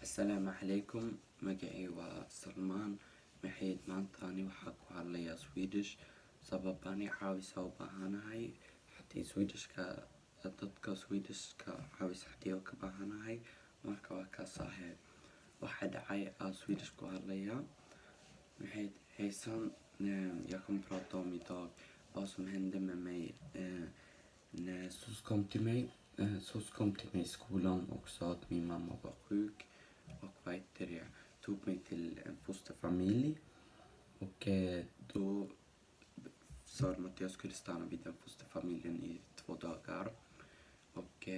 السلام عليكم. magacay waa Salmaan. maxayd maanta ani waxaa ku hadlayaa Swedish sababani caawisa u baahanahay hadii Swedishka dadka Swedishka caawisa hadii oo ka baahanahay marka waa ka saaxay waxa dhacay Swedish ku hadlayaa maxayd haysan jag kommer prata om idag vad som hände med mig när SOS kom till mig. SOS kom till mig i skolan och sa att min mamma var sjuk och tog mig till en fosterfamilj och då sa de att jag skulle stanna vid den fosterfamiljen i 2 dagar och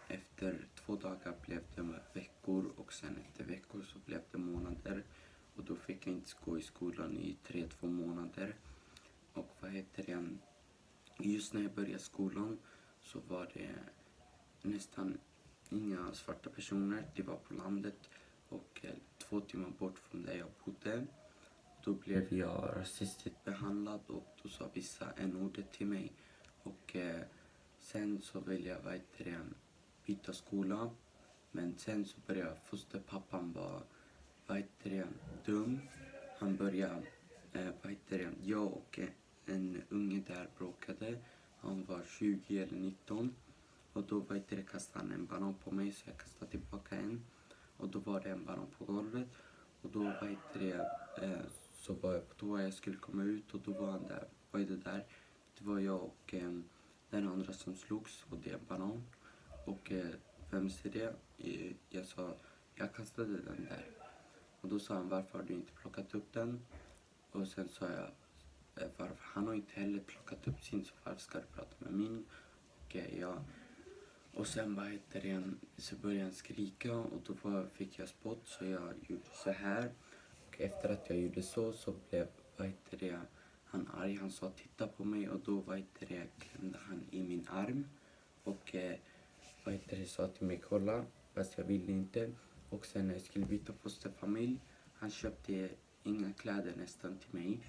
efter 2 dagar blev det veckor och sen efter veckor så blev det månader och då fick jag inte gå i skolan i 2 månader och just när jag började skolan så var det nästan inga svarta personer. Det var på landet och 2 timmar bort från där jag bodde. Då blev jag rasistiskt behandlad och då sa vissa n-ordet till mig. Och sen så ville jag byta skola. Men sen så började fosterpappan vara dum. Han började, jag och en unge där bråkade. Han var 20 eller 19. Och då kastade han en banan på mig så jag kastade tillbaka en. Och då var det en banan på golvet. Och då så var jag på toa, jag skulle komma ut och då var han där. Vad är det där? Det var jag och den andra som slogs och det är en banan. Och vem ser det? Jag sa, jag kastade den där. Och då sa han, varför har du inte plockat upp den? Och sen sa jag, varför? Han har inte heller plockat upp sin, så varför ska du prata med min? Och sen så började han skrika och då fick jag spott så jag gjorde så här. Och efter att jag gjorde så blev han arg. Han sa titta på mig och då klämde han i min arm. Och sa till mig kolla fast jag ville inte. Och sen när jag skulle byta fosterfamilj, han köpte inga kläder nästan till mig.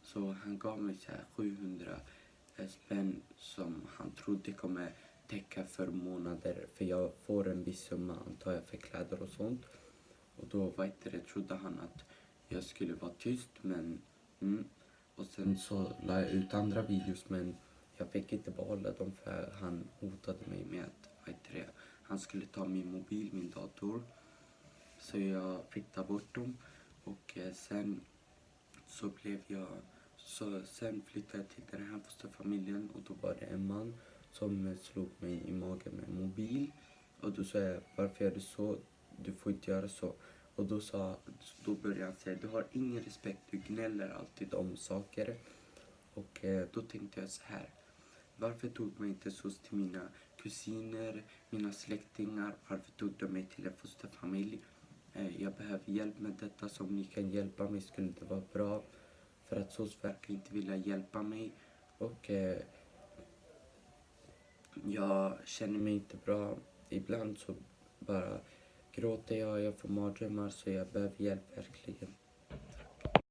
Så han gav mig så här 700 spänn som han trodde kommer täcka för månader, för jag får en viss summa antar jag för kläder och sånt. Och då trodde han att jag skulle vara tyst, men och sen så la jag ut andra videos, men jag fick inte behålla dem för han hotade mig med att han skulle ta min mobil, min dator. Så jag fick ta bort dem och sen flyttade jag till den här fosterfamiljen och då var det en man som slog mig i magen med en mobil. Och då sa jag, varför gör du så? Du får inte göra så. Och då började han säga, du har ingen respekt, du gnäller alltid om saker. Och då tänkte jag så här, varför tog man inte så till mina kusiner, mina släktingar? Varför tog de mig till en fosterfamilj? Jag behöver hjälp med detta, så om ni kan hjälpa mig skulle det vara bra. För att SOS verkar inte vilja hjälpa mig. Och jag känner mig inte bra. Ibland så bara gråter jag får mardrömmar, så jag behöver hjälp verkligen.